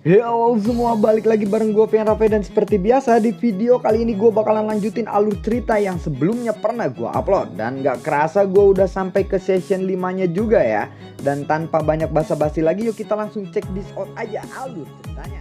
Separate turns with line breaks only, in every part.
Halo semua, balik lagi bareng gue Pian Rafe, dan seperti biasa di video kali ini gue bakalan lanjutin alur cerita yang sebelumnya pernah gue upload. Dan gak kerasa gue udah sampai ke session 5-nya juga ya. Dan tanpa banyak basa-basi lagi, yuk kita langsung cek this out aja alur ceritanya.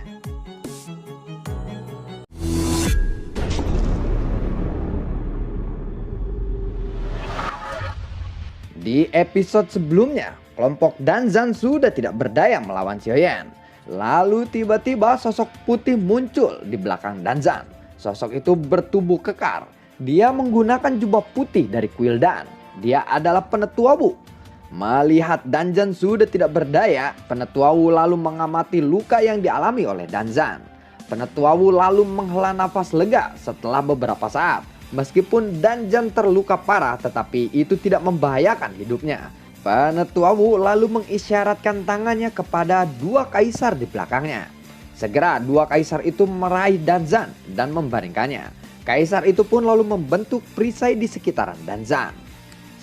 Di episode sebelumnya, kelompok Danzan sudah tidak berdaya melawan Xiaoyan. Lalu tiba-tiba sosok putih muncul di belakang Danzan. Sosok itu bertubuh kekar. Dia menggunakan jubah putih dari kuil Dan. Dia adalah Penetua Wu. Melihat Danzan sudah tidak berdaya, Penetua Wu lalu mengamati luka yang dialami oleh Danzan. Penetua Wu lalu menghela nafas lega setelah beberapa saat. Meskipun Danzan terluka parah, tetapi itu tidak membahayakan hidupnya. Penetua Wu lalu mengisyaratkan tangannya kepada dua kaisar di belakangnya. Segera dua kaisar itu meraih Danzan dan membaringkannya. Kaisar itu pun lalu membentuk perisai di sekitaran Danzan.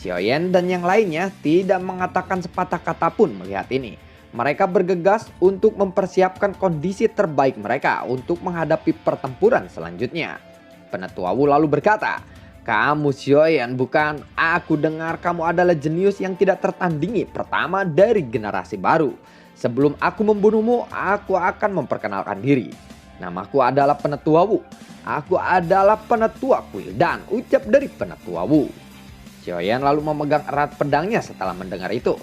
Xiaoyan dan yang lainnya tidak mengatakan sepatah kata pun melihat ini. Mereka bergegas untuk mempersiapkan kondisi terbaik mereka untuk menghadapi pertempuran selanjutnya. Penetua Wu lalu berkata, "Kamu Xiaoyan bukan? Aku dengar kamu adalah jenius yang tidak tertandingi pertama dari generasi baru. Sebelum aku membunuhmu, aku akan memperkenalkan diri. Namaku adalah Penetua Wu. Aku adalah penetua kuil Dan," ucap dari Penetua Wu. Xiaoyan lalu memegang erat pedangnya setelah mendengar itu.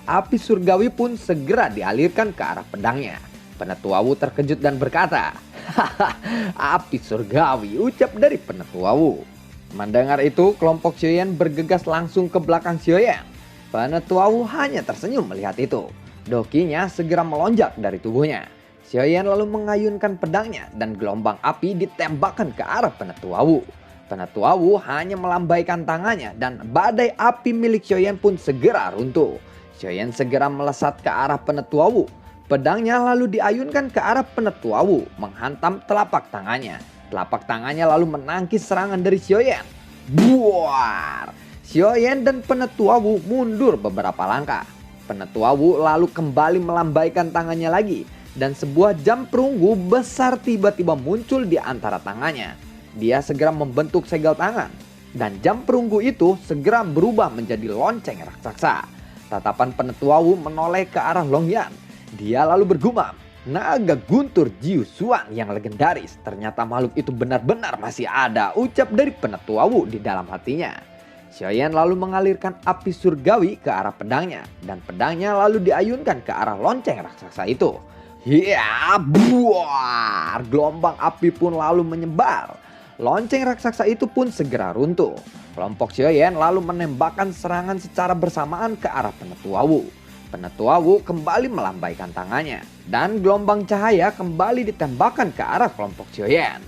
Api surgawi pun segera dialirkan ke arah pedangnya. Penetua Wu terkejut dan berkata, "Hahaha, api surgawi," ucap dari Penetua Wu. Mendengar itu, kelompok Xiaoyan bergegas langsung ke belakang Xiaoyan. Penetua Wu hanya tersenyum melihat itu. Dokinya segera melonjak dari tubuhnya. Xiaoyan lalu mengayunkan pedangnya dan gelombang api ditembakkan ke arah Penetua Wu. Penetua Wu hanya melambaikan tangannya dan badai api milik Xiaoyan pun segera runtuh. Xiaoyan segera melesat ke arah Penetua Wu. Pedangnya lalu diayunkan ke arah Penetua Wu, menghantam telapak tangannya. Telapak tangannya lalu menangkis serangan dari Xiaoyan. Buar! Xiaoyan dan Penetua Wu mundur beberapa langkah. Penetua Wu lalu kembali melambaikan tangannya lagi, dan sebuah jam perunggu besar tiba-tiba muncul di antara tangannya. Dia segera membentuk segel tangan, dan jam perunggu itu segera berubah menjadi lonceng raksasa. Tatapan Penetua Wu menoleh ke arah Longyan. Dia lalu bergumam, "Naga guntur Jiu Xuan yang legendaris, ternyata makhluk itu benar-benar masih ada," ucap dari Penetua Wu di dalam hatinya. Xiaoyan lalu mengalirkan api surgawi ke arah pedangnya, dan pedangnya lalu diayunkan ke arah lonceng raksasa itu. Ya, buar! Gelombang api pun lalu menyebar. Lonceng raksasa itu pun segera runtuh. Kelompok Xiaoyan lalu menembakkan serangan secara bersamaan ke arah Penetua Wu. Penetua Wu kembali melambaikan tangannya, dan gelombang cahaya kembali ditembakkan ke arah kelompok Xiaoyan.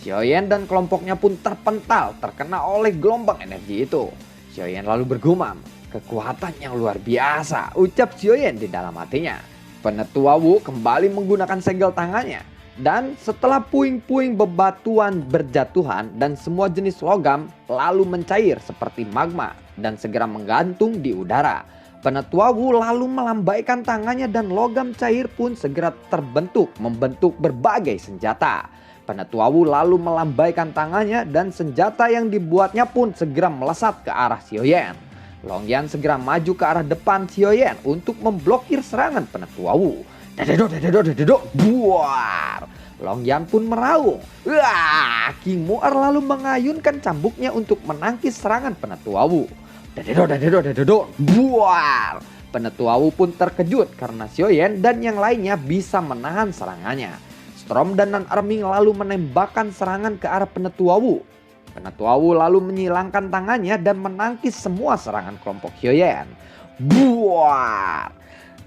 Xiaoyan dan kelompoknya pun terpental terkena oleh gelombang energi itu. Xiaoyan lalu bergumam, "Kekuatan yang luar biasa," ucap Xiaoyan di dalam hatinya. Penetua Wu kembali menggunakan segel tangannya, dan setelah puing-puing bebatuan berjatuhan dan semua jenis logam lalu mencair seperti magma dan segera menggantung di udara. Penetua Wu lalu melambaikan tangannya dan logam cair pun segera terbentuk membentuk berbagai senjata. Penetua Wu lalu melambaikan tangannya dan senjata yang dibuatnya pun segera melesat ke arah Xiaoyan. Longyan segera maju ke arah depan Xiaoyan untuk memblokir serangan Penetua Wu. Dededok, buar! Longyan pun meraung. Wah! King Mu'er lalu mengayunkan cambuknya untuk menangkis serangan Penetua Wu. Dededok, buar! Penetua Wu pun terkejut karena Xiaoyan dan yang lainnya bisa menahan serangannya. Storm dan Nan Erming lalu menembakkan serangan ke arah Penetua Wu. Penetua Wu lalu menyilangkan tangannya dan menangkis semua serangan kelompok Xiaoyan. Buar!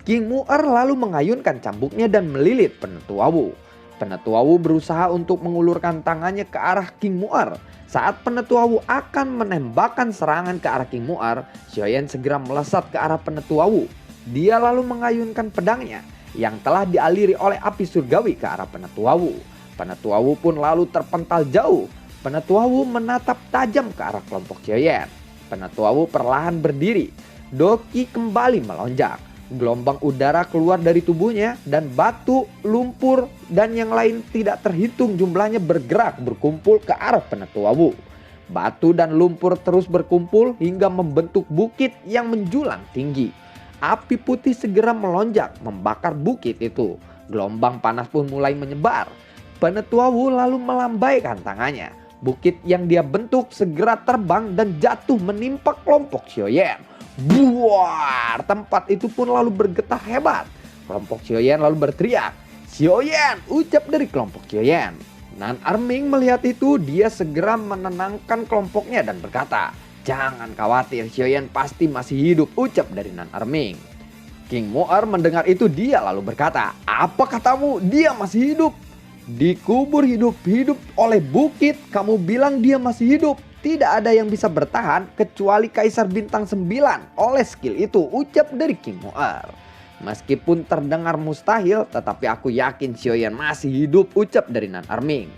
King Mu'er lalu mengayunkan cambuknya dan melilit Penetua Wu. Penetua Wu berusaha untuk mengulurkan tangannya ke arah King Mu'er. Saat Penetua Wu akan menembakkan serangan ke arah King Mu'er, Xiaoyan segera melesat ke arah Penetua Wu. Dia lalu mengayunkan pedangnya yang telah dialiri oleh api surgawi ke arah Penetua Wu. Penetua Wu pun lalu terpental jauh. Penetua Wu menatap tajam ke arah kelompok Xiaoyan. Penetua Wu perlahan berdiri. Doki kembali melonjak. Gelombang udara keluar dari tubuhnya dan batu, lumpur, dan yang lain tidak terhitung jumlahnya bergerak berkumpul ke arah Penetuawu. Batu dan lumpur terus berkumpul hingga membentuk bukit yang menjulang tinggi. Api putih segera melonjak membakar bukit itu. Gelombang panas pun mulai menyebar. Penetuawu lalu melambaikan tangannya. Bukit yang dia bentuk segera terbang dan jatuh menimpa kelompok Xiaoyan. Buar, tempat itu pun lalu bergetar hebat. Kelompok Xiaoyan lalu berteriak, "Xiaoyan!" ucap dari kelompok Xiaoyan. Nan Erming melihat itu, dia segera menenangkan kelompoknya dan berkata, "Jangan khawatir, Xiaoyan pasti masih hidup," ucap dari Nan Erming. King Mu'er mendengar itu, dia lalu berkata, "Apa katamu? Dia masih hidup? Dikubur hidup-hidup oleh bukit, kamu bilang dia masih hidup? Tidak ada yang bisa bertahan kecuali Kaisar Bintang 9 oleh skill itu," ucap dari King Mu'er. "Meskipun terdengar mustahil, tetapi aku yakin Xiaoyan masih hidup," ucap dari Nan Erming.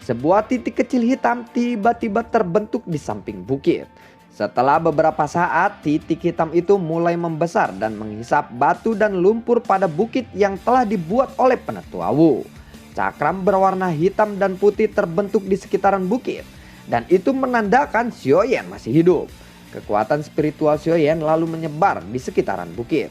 Sebuah titik kecil hitam tiba-tiba terbentuk di samping bukit. Setelah beberapa saat, titik hitam itu mulai membesar dan menghisap batu dan lumpur pada bukit yang telah dibuat oleh Penetuawu. Cakram berwarna hitam dan putih terbentuk di sekitaran bukit. Dan itu menandakan Xiaoyan masih hidup. Kekuatan spiritual Xiaoyan lalu menyebar di sekitaran bukit.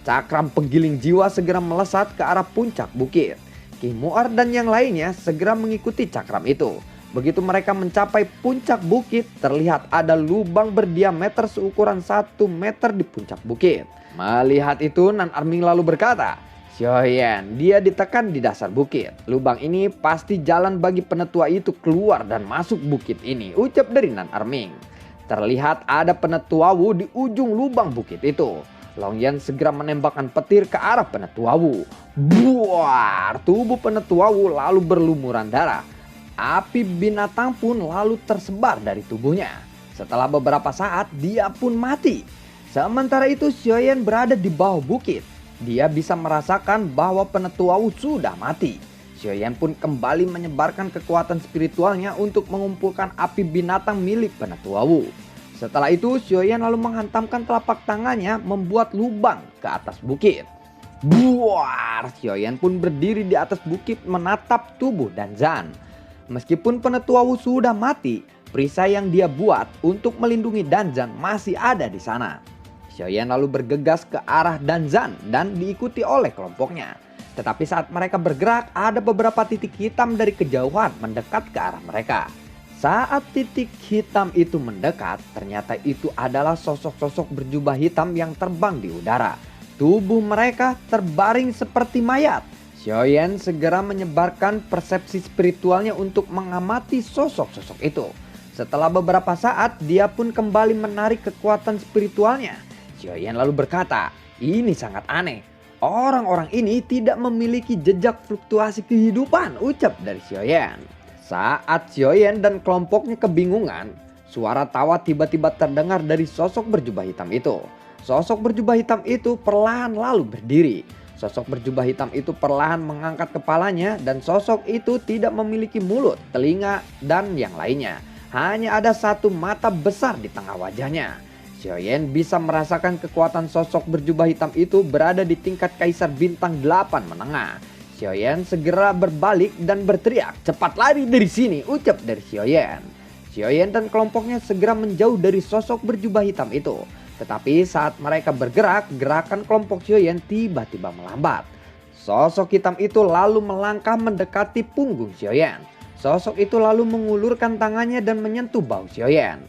Cakram penggiling jiwa segera melesat ke arah puncak bukit. King Mu'er dan yang lainnya segera mengikuti cakram itu. Begitu mereka mencapai puncak bukit, terlihat ada lubang berdiameter seukuran 1 meter di puncak bukit. Melihat itu, Nan Erming lalu berkata, "Xiaoyan, dia ditekan di dasar bukit. Lubang ini pasti jalan bagi penetua itu keluar dan masuk bukit ini," ucap dari Nan Erming. Terlihat ada Penetuawu di ujung lubang bukit itu. Long Yan segera menembakkan petir ke arah Penetuawu. Buar, tubuh Penetuawu lalu berlumuran darah. Api binatang pun lalu tersebar dari tubuhnya. Setelah beberapa saat, dia pun mati. Sementara itu, Xiaoyan berada di bawah bukit. Dia bisa merasakan bahwa Penetuawu sudah mati. Xiaoyan pun kembali menyebarkan kekuatan spiritualnya untuk mengumpulkan api binatang milik Penetuawu. Setelah itu, Xiaoyan lalu menghantamkan telapak tangannya membuat lubang ke atas bukit. Buar, Xiaoyan pun berdiri di atas bukit menatap tubuh Danzan. Meskipun Penetuawu sudah mati, perisai yang dia buat untuk melindungi Danzan masih ada di sana. Xiaoyan lalu bergegas ke arah Danzan dan diikuti oleh kelompoknya. Tetapi saat mereka bergerak, ada beberapa titik hitam dari kejauhan mendekat ke arah mereka. Saat titik hitam itu mendekat, ternyata itu adalah sosok-sosok berjubah hitam yang terbang di udara. Tubuh mereka terbaring seperti mayat. Xiaoyan segera menyebarkan persepsi spiritualnya untuk mengamati sosok-sosok itu. Setelah beberapa saat, dia pun kembali menarik kekuatan spiritualnya. Xiaoyan lalu berkata, "Ini sangat aneh. Orang-orang ini tidak memiliki jejak fluktuasi kehidupan," ucap dari Xiaoyan. Saat Xiaoyan dan kelompoknya kebingungan, suara tawa tiba-tiba terdengar dari sosok berjubah hitam itu. Sosok berjubah hitam itu perlahan lalu berdiri. Sosok berjubah hitam itu perlahan mengangkat kepalanya dan sosok itu tidak memiliki mulut, telinga, dan yang lainnya. Hanya ada satu mata besar di tengah wajahnya. Xiaoyan bisa merasakan kekuatan sosok berjubah hitam itu berada di tingkat Kaisar Bintang 8 menengah. Xiaoyan segera berbalik dan berteriak, "Cepat lari dari sini," ucap dari Xiaoyan. Xiaoyan dan kelompoknya segera menjauh dari sosok berjubah hitam itu. Tetapi saat mereka bergerak, gerakan kelompok Xiaoyan tiba-tiba melambat. Sosok hitam itu lalu melangkah mendekati punggung Xiaoyan. Sosok itu lalu mengulurkan tangannya dan menyentuh bahu Xiaoyan.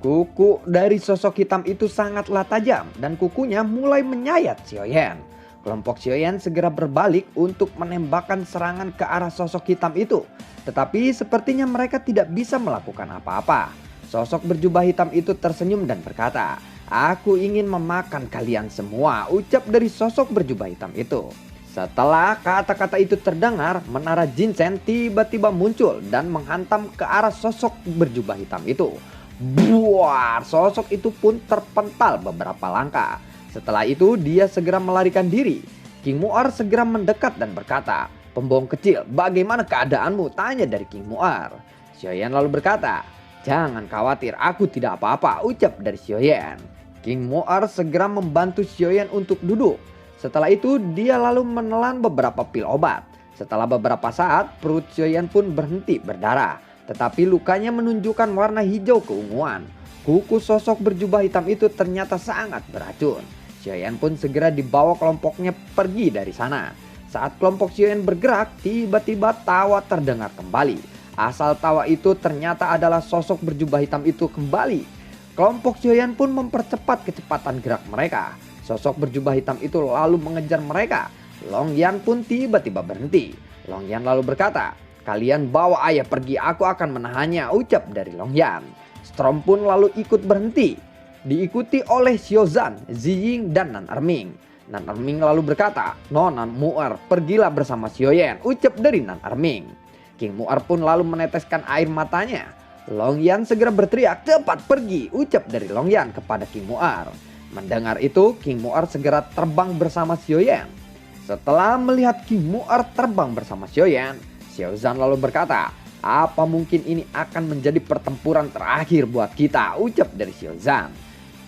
Kuku dari sosok hitam itu sangatlah tajam dan kukunya mulai menyayat Xiaoyan. Kelompok Xiaoyan segera berbalik untuk menembakkan serangan ke arah sosok hitam itu. Tetapi sepertinya mereka tidak bisa melakukan apa-apa. Sosok berjubah hitam itu tersenyum dan berkata, "Aku ingin memakan kalian semua," ucap dari sosok berjubah hitam itu. Setelah kata-kata itu terdengar, menara Jinsen tiba-tiba muncul dan menghantam ke arah sosok berjubah hitam itu. Buar, sosok itu pun terpental beberapa langkah. Setelah itu dia segera melarikan diri. King Mu'er segera mendekat dan berkata, "Pembohong kecil, bagaimana keadaanmu?" tanya dari King Mu'er. Xiaoyan lalu berkata, "Jangan khawatir, aku tidak apa-apa," ucap dari Xiaoyan. King Muar segera membantu Xiaoyan untuk duduk. Setelah itu dia lalu menelan beberapa pil obat. Setelah beberapa saat perut Xiaoyan pun berhenti berdarah. Tetapi lukanya menunjukkan warna hijau keunguan. Kuku sosok berjubah hitam itu ternyata sangat beracun. Xiaoyan pun segera dibawa kelompoknya pergi dari sana. Saat kelompok Xiaoyan bergerak, tiba-tiba tawa terdengar kembali. Asal tawa itu ternyata adalah sosok berjubah hitam itu kembali. Kelompok Xiaoyan pun mempercepat kecepatan gerak mereka. Sosok berjubah hitam itu lalu mengejar mereka. Long Yan pun tiba-tiba berhenti. Long Yan lalu berkata, "Kalian bawa ayah pergi, aku akan menahannya," ucap dari Long Yan. Storm pun lalu ikut berhenti. Diikuti oleh Xiaozan, Ziying, dan Nan Erming. Nan Erming lalu berkata, "Nona Muar, pergilah bersama Xiaoyan," ucap dari Nan Erming. King Muar pun lalu meneteskan air matanya. Long Yan segera berteriak, "Cepat pergi," ucap dari Long Yan kepada King Muar. Mendengar itu, King Muar segera terbang bersama Xiaoyan. Setelah melihat King Muar terbang bersama Xiaoyan, Xiaozan lalu berkata, "Apa mungkin ini akan menjadi pertempuran terakhir buat kita," ucap dari Xiaozan.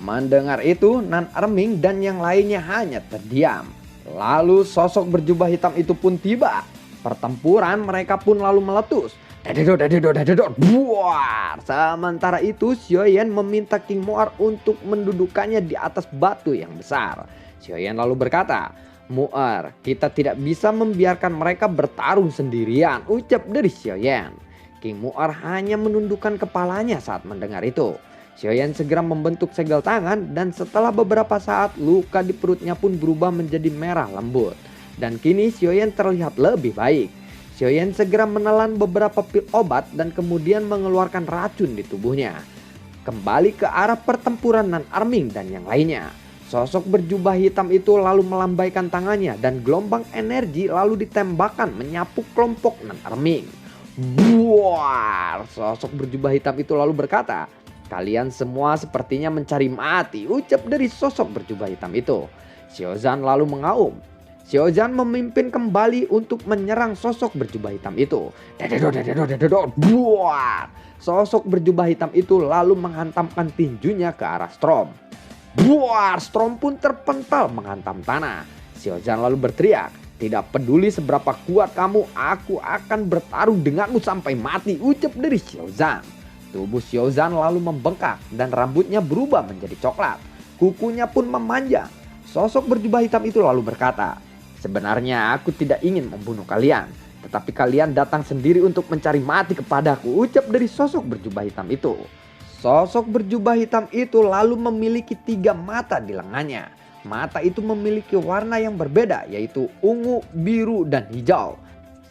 Mendengar itu, Nan Erming dan yang lainnya hanya terdiam. Lalu sosok berjubah hitam itu pun tiba. Pertempuran mereka pun lalu meletus. Dadedot, buar. Sementara itu Xiaoyan meminta King Muar untuk mendudukannya di atas batu yang besar. Xiaoyan lalu berkata, "Muar, kita tidak bisa membiarkan mereka bertarung sendirian," ucap dari Xiaoyan. King Muar hanya menundukkan kepalanya saat mendengar itu. Xiaoyan segera membentuk segel tangan dan setelah beberapa saat luka di perutnya pun berubah menjadi merah lembut. Dan kini Xiaoyan terlihat lebih baik. Xiaoyan segera menelan beberapa pil obat dan kemudian mengeluarkan racun di tubuhnya. Kembali ke arah pertempuran Nan Erming dan yang lainnya. Sosok berjubah hitam itu lalu melambaikan tangannya dan gelombang energi lalu ditembakkan menyapu kelompok Nan Erming. Buar! Sosok berjubah hitam itu lalu berkata, "Kalian semua sepertinya mencari mati," ucap dari sosok berjubah hitam itu. Xiaozan lalu mengaum. Xiaozan memimpin kembali untuk menyerang sosok berjubah hitam itu. Buar! Sosok berjubah hitam itu lalu menghantamkan tinjunya ke arah Storm. Buar! Storm pun terpental menghantam tanah. Xiaozan lalu berteriak, "Tidak peduli seberapa kuat kamu, aku akan bertarung denganmu sampai mati," ucap dari Xiaozan. Tubuh Xiaozan lalu membengkak dan rambutnya berubah menjadi coklat. Kukunya pun memanjang. Sosok berjubah hitam itu lalu berkata, "Sebenarnya aku tidak ingin membunuh kalian, tetapi kalian datang sendiri untuk mencari mati kepadaku," ucap dari sosok berjubah hitam itu. Sosok berjubah hitam itu lalu memiliki 3 mata di lengannya. Mata itu memiliki warna yang berbeda, yaitu ungu, biru, dan hijau,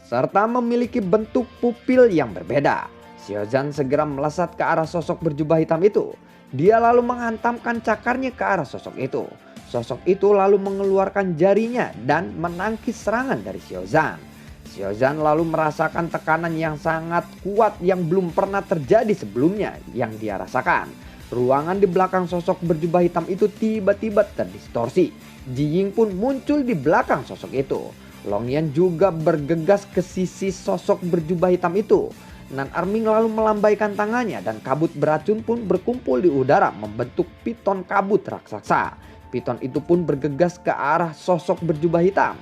serta memiliki bentuk pupil yang berbeda. Xiaozan segera melesat ke arah sosok berjubah hitam itu. Dia lalu menghantamkan cakarnya ke arah sosok itu. Sosok itu lalu mengeluarkan jarinya dan menangkis serangan dari Xiaozan. Xiaozan lalu merasakan tekanan yang sangat kuat yang belum pernah terjadi sebelumnya yang dia rasakan. Ruangan di belakang sosok berjubah hitam itu tiba-tiba terdistorsi. Jiying pun muncul di belakang sosok itu. Long Yan juga bergegas ke sisi sosok berjubah hitam itu. Nan Erming lalu melambaikan tangannya dan kabut beracun pun berkumpul di udara membentuk piton kabut raksasa. Piton itu pun bergegas ke arah sosok berjubah hitam.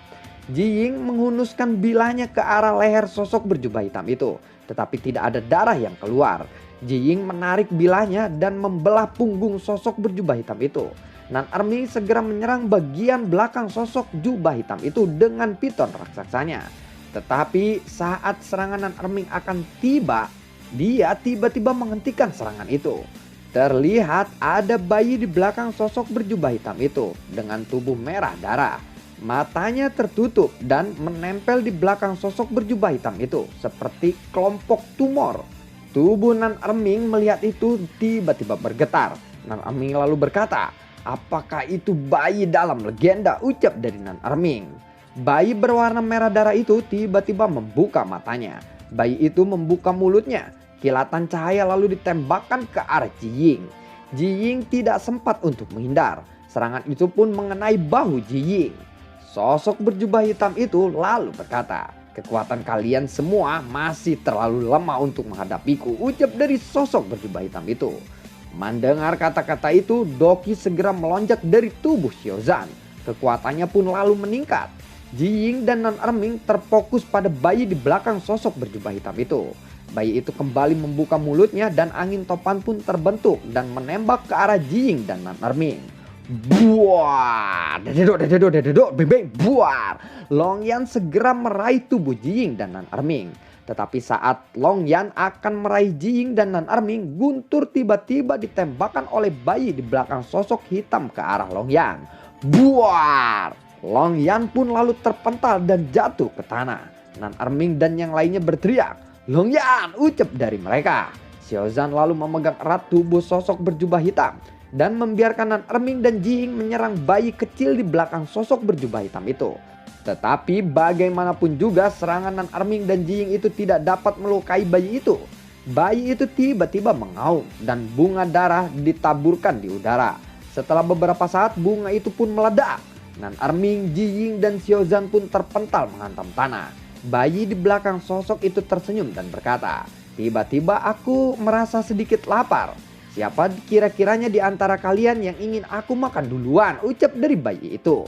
Jiying menghunuskan bilahnya ke arah leher sosok berjubah hitam itu, tetapi tidak ada darah yang keluar. Jiying menarik bilahnya dan membelah punggung sosok berjubah hitam itu. Nan Erming segera menyerang bagian belakang sosok jubah hitam itu dengan piton raksasanya. Tetapi saat serangan Nan Erming akan tiba, dia tiba-tiba menghentikan serangan itu. Terlihat ada bayi di belakang sosok berjubah hitam itu dengan tubuh merah darah. Matanya tertutup dan menempel di belakang sosok berjubah hitam itu seperti kelompok tumor. Tubuh Nan Erming melihat itu tiba-tiba bergetar. Nan Erming lalu berkata, "Apakah itu bayi dalam legenda?" ucap dari Nan Erming. Bayi berwarna merah darah itu tiba-tiba membuka matanya. Bayi itu membuka mulutnya. Kilatan cahaya lalu ditembakkan ke arah Jiying. Jiying tidak sempat untuk menghindar. Serangan itu pun mengenai bahu Jiying. Sosok berjubah hitam itu lalu berkata, "Kekuatan kalian semua masih terlalu lemah untuk menghadapiku," ucap dari sosok berjubah hitam itu. Mendengar kata-kata itu, Doki segera melonjak dari tubuh Xiaozan. Kekuatannya pun lalu meningkat. Ji Ying dan Nan Erming terfokus pada bayi di belakang sosok berjubah hitam itu. Bayi itu kembali membuka mulutnya dan angin topan pun terbentuk dan menembak ke arah Ji Ying dan Nan Erming. Buar, dededok, bebek, buar. Long Yan segera meraih tubuh Ji Ying dan Nan Erming. Tetapi saat Long Yan akan meraih Ji Ying dan Nan Erming, Guntur tiba-tiba ditembakkan oleh bayi di belakang sosok hitam ke arah Long Yan. Buar! Long Yan pun lalu terpental dan jatuh ke tanah. Nan Erming dan yang lainnya berteriak, "Long Yan!" ucap dari mereka. Xiaozan lalu memegang erat tubuh sosok berjubah hitam dan membiarkan Nan Erming dan Ji Ying menyerang bayi kecil di belakang sosok berjubah hitam itu. Tetapi bagaimanapun juga serangan Nan Erming dan Ji Ying itu tidak dapat melukai bayi itu. Bayi itu tiba-tiba mengaum dan bunga darah ditaburkan di udara. Setelah beberapa saat bunga itu pun meledak. Nan Erming, Ji Ying dan Xiaozan pun terpental menghantam tanah. Bayi di belakang sosok itu tersenyum dan berkata, "Tiba-tiba aku merasa sedikit lapar. Siapa kira-kiranya di antara kalian yang ingin aku makan duluan?" ucap dari bayi itu.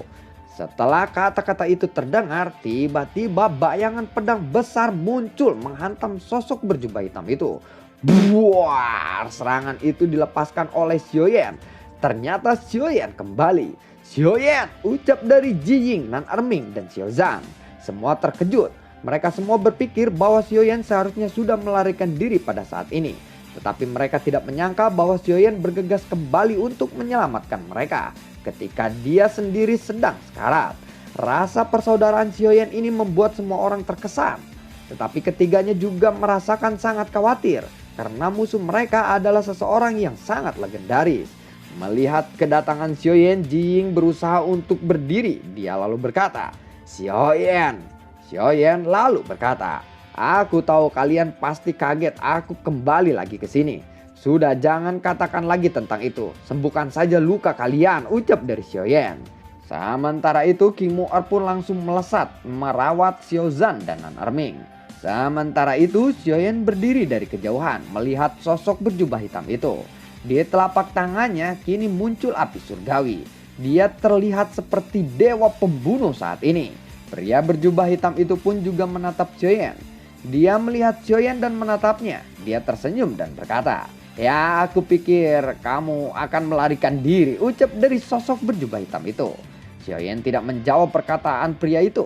Setelah kata-kata itu terdengar, tiba-tiba bayangan pedang besar muncul menghantam sosok berjubah hitam itu. Buar! Serangan itu dilepaskan oleh Xiaoyan. Ternyata Xiaoyan kembali. "Xiaoyan!" ucap dari Ji Ying, Nan Erming dan Xiaozan. Semua terkejut. Mereka semua berpikir bahwa Xiaoyan seharusnya sudah melarikan diri pada saat ini. Tetapi mereka tidak menyangka bahwa Xiaoyan bergegas kembali untuk menyelamatkan mereka ketika dia sendiri sedang sekarat. Rasa persaudaraan Xiaoyan ini membuat semua orang terkesan. Tetapi ketiganya juga merasakan sangat khawatir karena musuh mereka adalah seseorang yang sangat legendaris. Melihat kedatangan Xiaoyan, Ji Ying berusaha untuk berdiri. Dia lalu berkata, "Xiaoyan." Xiaoyan lalu berkata, "Aku tahu kalian pasti kaget aku kembali lagi ke sini. Sudah, jangan katakan lagi tentang itu. Sembuhkan saja luka kalian," ucap dari Xiaoyan. Sementara itu King Mu'er pun langsung melesat merawat Xiaozan dan Nan Erming. Sementara itu Xiaoyan berdiri dari kejauhan melihat sosok berjubah hitam itu. Di telapak tangannya kini muncul api surgawi. Dia terlihat seperti dewa pembunuh saat ini. Pria berjubah hitam itu pun juga menatap Xiaoyan. Dia melihat Xiaoyan dan menatapnya. Dia tersenyum dan berkata, "Ya, aku pikir kamu akan melarikan diri," ucap dari sosok berjubah hitam itu. Xiaoyan tidak menjawab perkataan pria itu.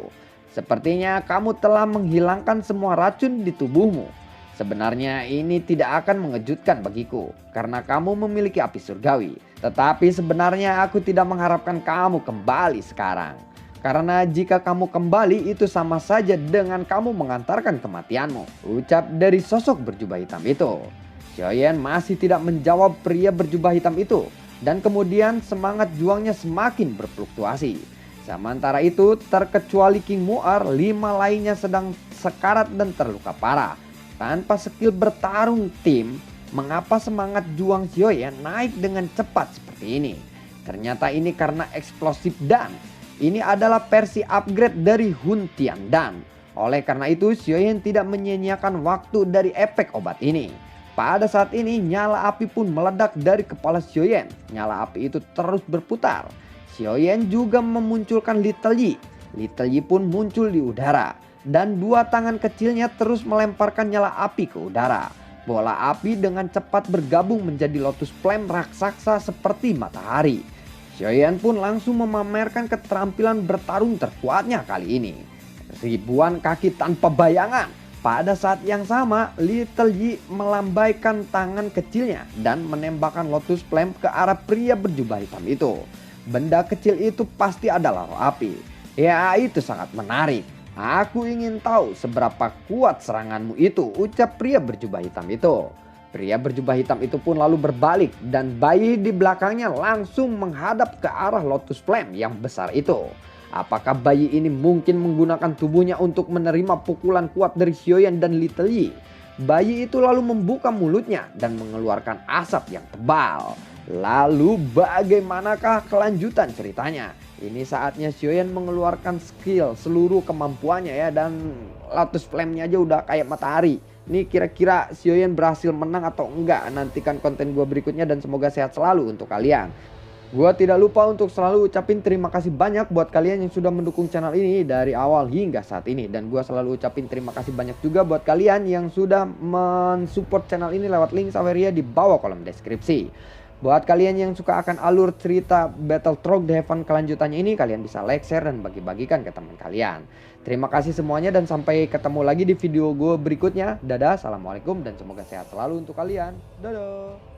"Sepertinya kamu telah menghilangkan semua racun di tubuhmu. Sebenarnya ini tidak akan mengejutkan bagiku karena kamu memiliki api surgawi. Tetapi sebenarnya aku tidak mengharapkan kamu kembali sekarang. Karena jika kamu kembali itu sama saja dengan kamu mengantarkan kematianmu," ucap dari sosok berjubah hitam itu. Xiaoyan masih tidak menjawab pria berjubah hitam itu. Dan kemudian semangat juangnya semakin berfluktuasi. Sementara itu terkecuali King Mu'er, 5 lainnya sedang sekarat dan terluka parah. Tanpa skill bertarung tim, mengapa semangat juang Xiaoyan naik dengan cepat seperti ini? Ternyata ini karena eksplosif dan ini adalah versi upgrade dari Hun Tian Dan. Oleh karena itu Xiaoyan tidak menyia-nyiakan waktu dari efek obat ini. Pada saat ini nyala api pun meledak dari kepala Xiaoyan. Nyala api itu terus berputar. Xiaoyan juga memunculkan Little Yi. Little Yi pun muncul di udara. Dan 2 tangan kecilnya terus melemparkan nyala api ke udara. Bola api dengan cepat bergabung menjadi Lotus Flame raksasa seperti matahari. Xiaoyan pun langsung memamerkan keterampilan bertarung terkuatnya kali ini. Ribuan kaki tanpa bayangan. Pada saat yang sama, Little Yi melambaikan tangan kecilnya dan menembakkan Lotus Flame ke arah pria berjubah hitam itu. Benda kecil itu pasti adalah roh api. Ya, itu sangat menarik. "Aku ingin tahu seberapa kuat seranganmu itu," ucap pria berjubah hitam itu. Pria berjubah hitam itu pun lalu berbalik dan bayi di belakangnya langsung menghadap ke arah Lotus Flame yang besar itu. Apakah bayi ini mungkin menggunakan tubuhnya untuk menerima pukulan kuat dari Xiaoyan dan Little Yi? Bayi itu lalu membuka mulutnya dan mengeluarkan asap yang tebal. Lalu bagaimanakah kelanjutan ceritanya? Ini saatnya Xiaoyan mengeluarkan skill seluruh kemampuannya ya, dan Lotus Flame-nya aja udah kayak matahari. Nih kira-kira Sioyen berhasil menang atau enggak. Nantikan konten gue berikutnya dan semoga sehat selalu untuk kalian. Gua tidak lupa untuk selalu ucapin terima kasih banyak buat kalian yang sudah mendukung channel ini dari awal hingga saat ini. Dan gua selalu ucapin terima kasih banyak juga buat kalian yang sudah mensupport channel ini lewat link Saweria di bawah kolom deskripsi. Buat kalian yang suka akan alur cerita Battle Trog The Heaven kelanjutannya ini, kalian bisa like, share, dan bagi-bagikan ke teman kalian. Terima kasih semuanya dan sampai ketemu lagi di video gue berikutnya. Dadah, assalamualaikum dan semoga sehat selalu untuk kalian. Dadah.